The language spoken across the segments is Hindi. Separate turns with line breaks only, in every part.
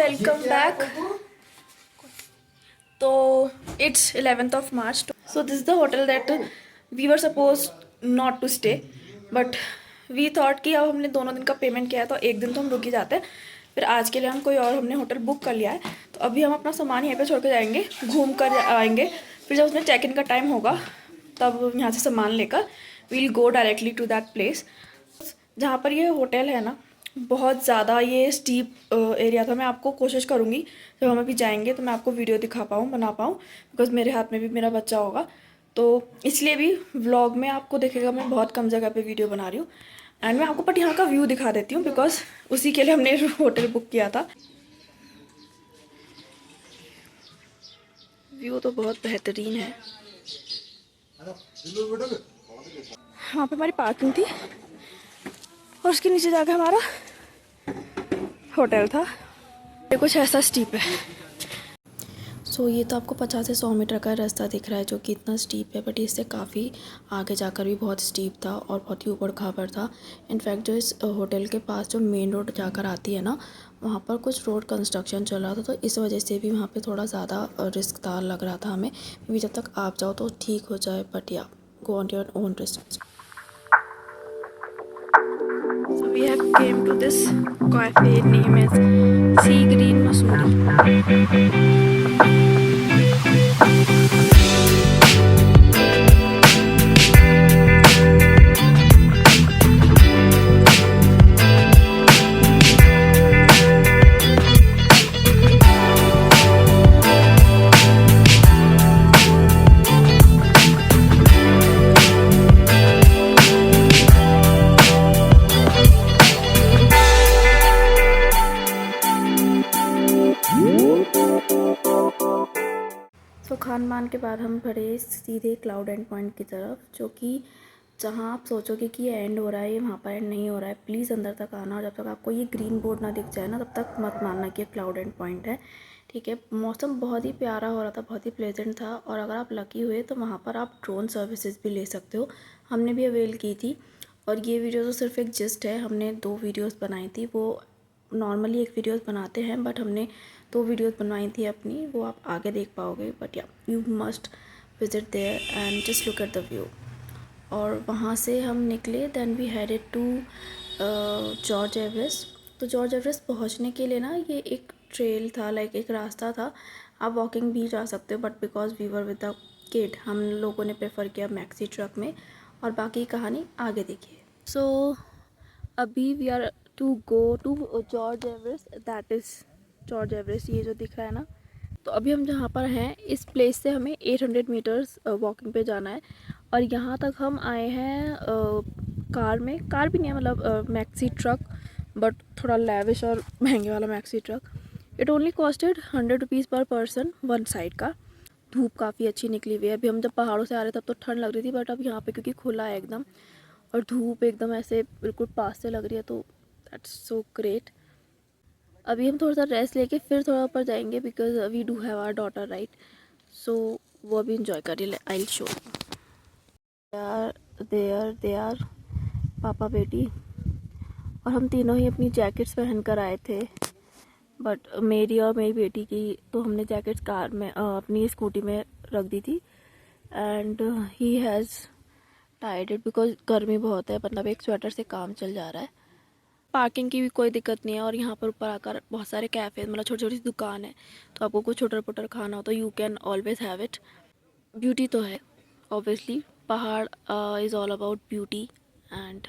Welcome back. तो it's 11th of March. So this is the hotel that we were supposed not to stay, but we thought कि अब हमने दोनों दिन का पेमेंट किया है तो एक दिन तो हम रुक ही जाते हैं। फिर आज के लिए हम कोई और हमने होटल बुक कर लिया है। तो अभी हम अपना सामान यहीं पे छोड़ के जाएंगे, घूम कर आएंगे। फिर जब उसमें चेक इन का टाइम होगा तब यहाँ से सामान लेकर we'll go directly to that place. जहाँ पर ये होटल है ना, बहुत ज़्यादा ये स्टीप एरिया था। मैं आपको कोशिश करूँगी जब हम अभी जाएंगे तो मैं आपको वीडियो दिखा पाऊँ, बना पाऊँ, बिकॉज मेरे हाथ में भी मेरा बच्चा होगा। तो इसलिए भी व्लॉग में आपको देखेगा मैं बहुत कम जगह पे वीडियो बना रही हूँ। एंड मैं आपको बट यहाँ का व्यू दिखा देती हूँ बिकॉज उसी के लिए हमने होटल बुक किया था। व्यू तो बहुत बेहतरीन है। वहाँ पे हमारी पार्किंग थी और उसके नीचे जाकर हमारा होटल था। ये कुछ ऐसा स्टीप है। सो ये तो आपको 50 से 100 मीटर का रास्ता दिख रहा है जो कि इतना स्टीप है, बट इससे काफ़ी आगे जाकर भी बहुत स्टीप था और बहुत ही ऊबड़ खाबड़ था। इनफैक्ट जो इस होटल के पास जो मेन रोड जाकर आती है ना, वहाँ पर कुछ रोड कंस्ट्रक्शन चल रहा था, तो इस वजह से भी वहाँ पे थोड़ा ज़्यादा रिस्कदार लग रहा था हमें। भी जब तक आप जाओ तो ठीक हो जाए, बट या go on your own risk. So we have came to this cafe, name is Sea Green Masuri. तो खान पान के बाद हम बढ़े सीधे क्लाउड एंड पॉइंट की तरफ, जो कि जहाँ आप सोचोगे कि ये एंड हो रहा है, ये वहाँ पर एंड नहीं हो रहा है। प्लीज़ अंदर तक आना, और जब तक आपको ये ग्रीन बोर्ड ना दिख जाए ना तब तक मत मानना कि ये क्लाउड एंड पॉइंट है। ठीक है, मौसम बहुत ही प्यारा हो रहा था, बहुत ही प्लेजेंट था, और अगर आप लकी हुए तो वहाँ पर आप ड्रोन सर्विसेज भी ले सकते हो। हमने भी अवेल की थी। और ये वीडियो तो सिर्फ एक जिस्ट है, हमने 2 वीडियोज़ बनाई थी। वो नॉर्मली एक वीडियोस बनाते हैं, बट हमने 2 वीडियोस बनवाई थी अपनी, वो आप आगे देख पाओगे। बट या you must visit there and just look at the view. और वहाँ से हम निकले, then we headed to George Everest. तो जॉर्ज एवरेस्ट पहुँचने के लिए ना ये एक ट्रेल था, लाइक एक रास्ता था। आप वॉकिंग भी जा सकते हो, but because we were with the kid हम लोगों ने प्रेफर किया मैक्सी ट्रक में। और बाकी कहानी आगे देखिए। सो अभी we are to go to George Everest, that is George Everest, ये जो दिख रहा है ना। तो अभी हम जहाँ पर हैं इस प्लेस से हमें 800 मीटर्स वॉकिंग पे जाना है। और यहाँ तक हम आए हैं कार में, कार भी नहीं है, मतलब मैक्सी ट्रक, बट थोड़ा लैविश और महंगे वाला maxi truck. It only costed 100 rupees पर पर्सन वन साइड का। धूप काफ़ी अच्छी निकली हुई है। अभी हम जब पहाड़ों से आ रहे थे तब तो ठंड लग रही थी, बट अब यहाँ पे क्योंकि खुला है एकदम और धूप एकदम ऐसे बिल्कुल पास से लग रही है, तो दैट्स सो ग्रेट। अभी हम थोड़ा सा रेस्ट लेके फिर थोड़ा ऊपर जाएंगे, because we do have our daughter right. So वो अभी इंजॉय करिए। I will show they are पापा बेटी। और हम तीनों ही अपनी जैकेट्स पहन कर आए थे, बट मेरी और मेरी बेटी की तो हमने जैकेट्स कार में अपनी स्कूटी में रख दी थी। And he has tied it because गर्मी बहुत है, मतलब एक स्वेटर से काम चल जा रहा है। पार्किंग की भी कोई दिक्कत नहीं है, और यहाँ पर ऊपर आकर बहुत सारे कैफ़े, मतलब छोटी छोटी दुकान है, तो आपको कुछ छोटर पुटर खाना हो तो you can always have it. Beauty तो है ऑब्वियसली, पहाड़ is all about beauty and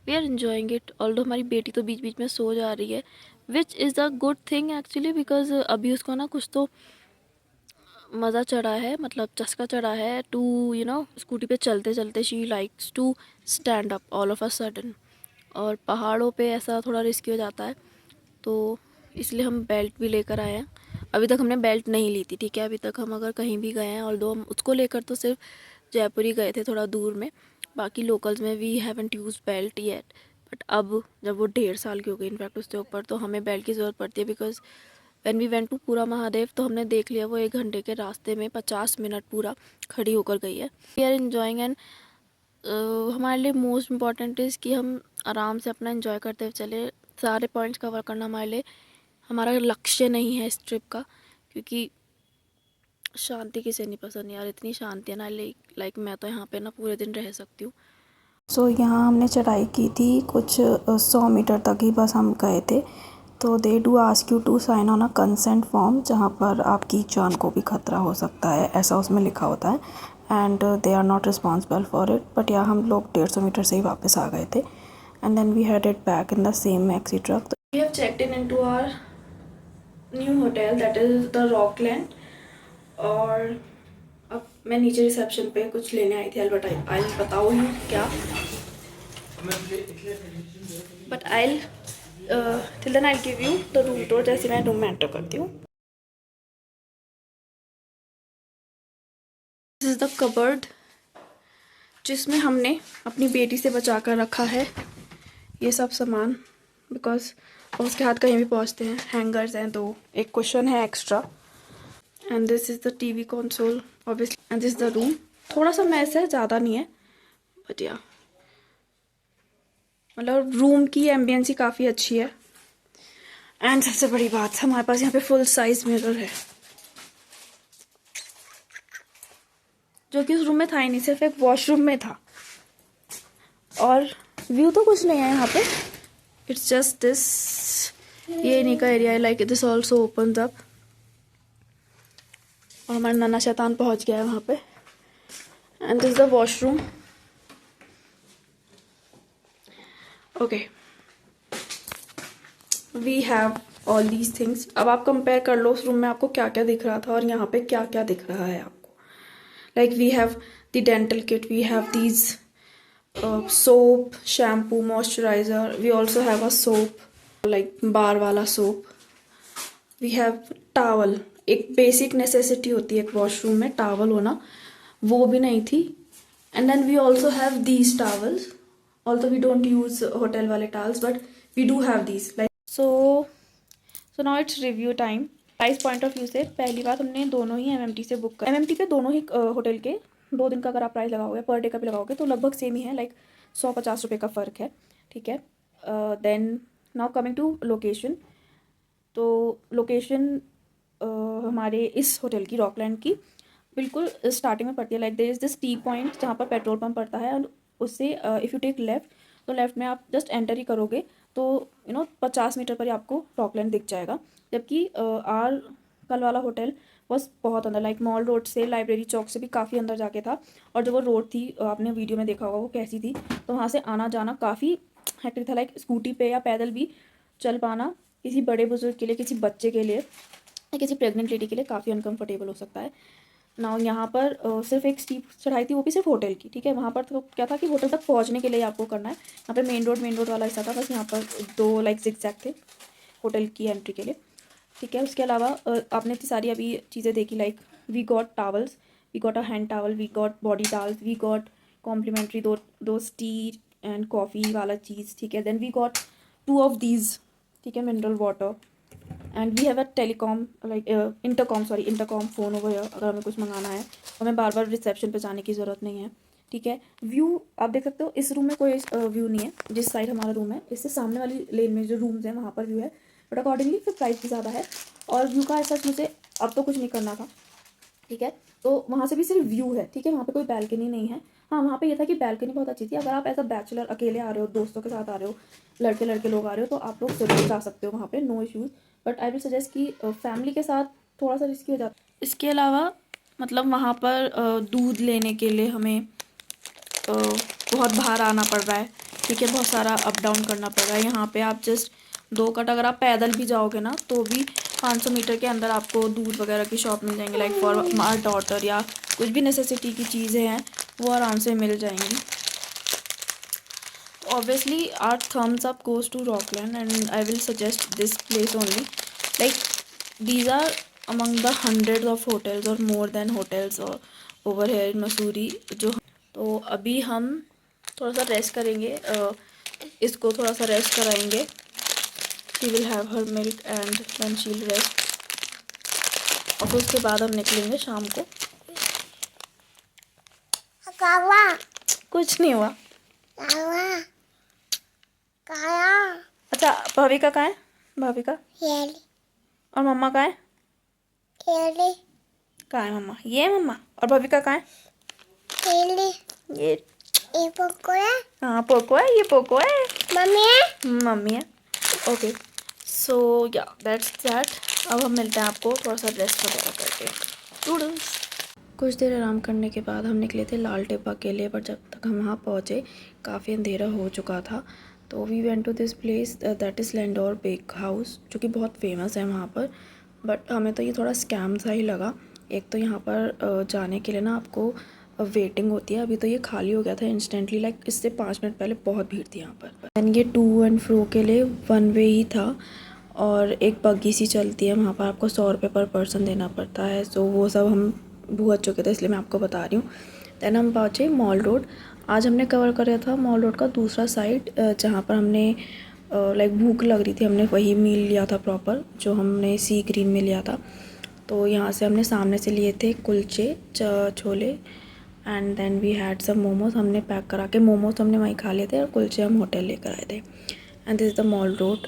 we are enjoying it. Although हमारी बेटी तो बीच बीच में सो जा रही है, which is a good thing actually, because अभी उसको ना कुछ तो मज़ा चढ़ा है, मतलब चस्का चढ़ा है टू यू नो स्कूटी पे चलते चलते she likes to stand up all of a sudden. और पहाड़ों पे ऐसा थोड़ा रिस्की हो जाता है, तो इसलिए हम बेल्ट भी लेकर आए हैं। अभी तक हमने बेल्ट नहीं ली थी, ठीक है, अभी तक हम अगर कहीं भी गए हैं, ऑल्दो हम उसको लेकर तो सिर्फ जयपुर ही गए थे थोड़ा दूर में, बाकी लोकल्स में we haven't use belt yet. But अब जब वो 1.5 साल की हो गई इनफैक्ट उसके ऊपर, तो हमें बेल्ट की ज़रूरत पड़ती है। Because when we went to Pura Mahadev तो हमने देख लिया वो 1 घंटे के रास्ते में 50 मिनट पूरा खड़ी होकर गई है। वी आर इन्जॉइंग एंड हमारे लिए मोस्ट इम्पॉर्टेंट इज़ कि हम आराम से अपना इन्जॉय करते हुए चले। सारे पॉइंट्स कवर करना हमारे लिए हमारा लक्ष्य नहीं है इस ट्रिप का, क्योंकि शांति किसे नहीं पसंद यार, इतनी शांति है ना। लाइक मैं तो यहाँ पे ना पूरे दिन रह सकती हूँ। सो यहाँ हमने चढ़ाई की थी कुछ 100 मीटर तक ही बस हम गए थे। तो they do ask you to sign on a consent form, जहाँ पर आपकी जान को भी खतरा हो सकता है, ऐसा उसमें लिखा होता है। And they are not responsible for it. But यहाँ हम लोग 150 मीटर से ही वापस आ गए थे। And then we headed back in the same maxi truck. We have checked in to our new hotel, that is the Rockland. और अब मैं नीचे रिसेप्शन पे कुछ लेने आई थी, आई बताओ ही क्या, but I till then I give you the room tour जैसे मैं रूम में एंटर करती हूँ। दिस इज़ द कबर्ड जिसमें हमने अपनी बेटी से बचा कर रखा है ये सब सामान, बिकॉज उसके हाथ कहीं भी पहुँचते हैं। हैंगर्स हैं दो, एक कुशन है extra, and this is the TV console obviously, and this is the room. थोड़ा सा मैस है, ज़्यादा नहीं है, बट या मतलब रूम की एम्बियंस ही काफ़ी अच्छी है। एंड सबसे बड़ी बात, हमारे पास यहाँ पे फुल साइज मिरर है, जो कि उस रूम में था ही नहीं, सिर्फ एक वॉशरूम में था। और व्यू तो कुछ नहीं है यहाँ पे, इट्स जस्ट दिस, ये नहीं का एरिया है, like this also opens up. और हमारा नाना शैतान पहुँच गया है वहाँ पे। And this the washroom. Okay, we have all these things. अब आप कंपेयर कर लो उस रूम में आपको क्या क्या दिख रहा था और यहाँ पे क्या क्या दिख रहा है आपको। Like we have the dental kit, we have these soap, shampoo, moisturiser, we also have a soap like bar वाला सोप। वी हैव टावल, एक बेसिक नेसेसिटी होती है एक वॉशरूम में टावल होना, वो भी नहीं थी। And then we also have these towels, also we don't use hotel वाले towels, but we do have these like. So now it's review time. Price point of view से पहली बात, हमने दोनों ही एमएमटी से बुक कर, एमएमटी पे दोनों ही होटल के 2 दिन का अगर आप प्राइस लगाओगे, पर डे का भी लगाओगे तो लगभग सेम ही है, लाइक 150 रुपये का फ़र्क है, ठीक है। Then now coming to location. तो लोकेशन हमारे इस होटल की, रॉकलैंड की, बिल्कुल स्टार्टिंग में पड़ती है। Like there is this T point जहाँ पर पेट्रोल पंप पड़ता है, और उससे इफ़ यू टेक लेफ़्ट, तो लेफ़्ट में आप जस्ट एंटर ही करोगे तो 50 मीटर पर ही आपको रॉकलैंड दिख जाएगा। जबकि आर कल वाला होटल बस बहुत अंदर, लाइक मॉल रोड से, लाइब्रेरी चौक से भी काफ़ी अंदर जाके था। और जो वो रोड थी, आपने वीडियो में देखा होगा वो कैसी थी, तो वहाँ से आना जाना काफ़ी हेक्टिक था। लाइक स्कूटी पे या पैदल भी चल पाना किसी बड़े बुजुर्ग के लिए, किसी बच्चे के लिए या किसी प्रेग्नेंट लेडी के लिए काफ़ी अनकंफर्टेबल हो सकता है ना। यहाँ पर सिर्फ एक स्टीप चढ़ाई थी, वो भी सिर्फ होटल की, ठीक है। वहाँ पर तो क्या था कि होटल तक पहुँचने के लिए आपको करना है। यहाँ पे मेन रोड वाला हिस्सा था, बस यहाँ पर 2 लाइक जिगजैग थे होटल की एंट्री के लिए, ठीक है। उसके अलावा आपने इतनी सारी अभी चीज़ें देखी, like we got towels, we got a hand towel, we got body towels, we got complimentary दो टी एंड कॉफ़ी वाला चीज़, ठीक है। Then we got 2 of these, ठीक है, mineral water. And we have a telecom like intercom phone over here, अगर हमें कुछ मंगाना है तो हमें बार बार रिसेप्शन पे जाने की ज़रूरत नहीं है, ठीक है। व्यू आप देख सकते हो, इस रूम में कोई व्यू नहीं है, जिस साइड हमारा रूम है इससे सामने वाली लेन में जो रूम्स हैं वहाँ पर व्यू है, बट अकॉर्डिंगली फिर प्राइस भी ज़्यादा है। और व्यू का ऐसा मुझे अब तो कुछ नहीं करना था, ठीक है। तो वहाँ से भी सिर्फ व्यू है, ठीक है, वहाँ पे कोई बैल्कनी नहीं है। हाँ, वहाँ पे ये था कि बैल्कनी बहुत अच्छी थी। अगर आप एज अ बैचलर अकेले आ रहे हो, दोस्तों के साथ आ रहे हो, लड़के लड़के लोग आ रहे हो, तो आप लोग ज़रूर जा सकते हो वहाँ पे, no issues. But I will suggest कि फैमिली के साथ थोड़ा सा रिस्की हो जाता है। इसके अलावा मतलब वहाँ पर दूध लेने के लिए हमें बहुत बाहर आना पड़ रहा है, ठीक है, बहुत सारा अप डाउन करना पड़ रहा है। यहाँ पे आप जस्ट 2 कट अगर आप पैदल भी जाओगे ना, तो भी 500 मीटर के अंदर आपको दूध वगैरह की शॉप मिल जाएंगे, लाइक फॉर मार डॉटर या कुछ भी नेसेसिटी की चीज़ें हैं वो आराम से मिल जाएंगी। Obviously our thumbs up goes to Rockland and I will suggest this place only. Like these are among the hundreds of hotels और more than hotels over here in Mussoorie. जो तो अभी हम थोड़ा सा रेस्ट करेंगे, इसको थोड़ा सा रेस्ट कराएंगे। She will have her milk and then she will rest, और फिर उसके बाद हम निकलेंगे शाम को। कुछ नहीं हुआ। अच्छा, भाभी का कहाँ है? भाभी का और मम्मा कहाँ है?
खेले
कहाँ है मम्मा? ये है मम्मा। और भविका कहाँ है?
खेले
ये
पोको है।
हाँ पोको है, ये पोको है।
मम्मी है।
मम्मी है। ओके सो या दैट्स दैट। अब हम मिलते हैं आपको थोड़ा सा रेस्ट वगैरह करके। टूडल्स। कुछ देर आराम करने के बाद हम निकले थे लाल टिब्बा के लिए, पर जब तक हम वहाँ पहुँचे काफ़ी अंधेरा हो चुका था। तो we went to this place that is Landour Bake House, जो कि बहुत फेमस है वहाँ पर। बट हमें तो ये थोड़ा स्कैम सा ही लगा। एक तो यहाँ पर जाने के लिए ना आपको वेटिंग होती है। अभी तो ये खाली हो गया था इंस्टेंटली, लाइक इससे 5 मिनट पहले बहुत भीड़ थी यहाँ पर। एंड ये टू एंड फ्रो के लिए 1 वे ही था, और एक बग्गी सी चलती है वहाँ पर, आपको 100 रुपये पर पर्सन देना पड़ता है। सो वो सब हम भूल चुके थे, इसलिए मैं आपको बता रही हूँ। दैन हम पहुँचे मॉल रोड। आज हमने कवर किया था मॉल रोड का दूसरा साइड, जहाँ पर हमने लाइक भूख लग रही थी, हमने वही मील लिया था प्रॉपर, जो हमने सी ग्रीन में लिया था। तो यहाँ से हमने सामने से लिए थे कुलचे छोले, and then we had some momos. हमने पैक करा के मोमोज हमने वहीं खा लिए थे, और कुलचे हम होटल लेकर आए थे। And this is the mall road.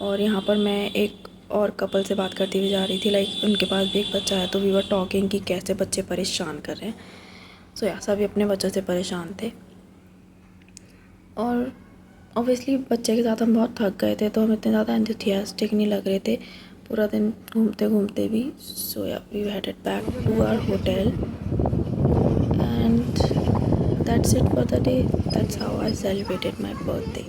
और यहाँ पर मैं एक और कपल से बात करती हुई जा रही थी, लाइक उनके पास भी एक बच्चा है, तो वी वर टॉकिंग कि कैसे बच्चे परेशान कर रहे हैं। सो या सभी अपने बच्चों से परेशान थे, और ऑब्वियसली बच्चे के साथ हम बहुत थक गए थे, तो हम इतने ज़्यादा एंथुसियास्टिक नहीं लग रहे थे पूरा दिन घूमते घूमते भी। सो या we headed back to our hotel, and that's it for the day. That's how I celebrated my birthday.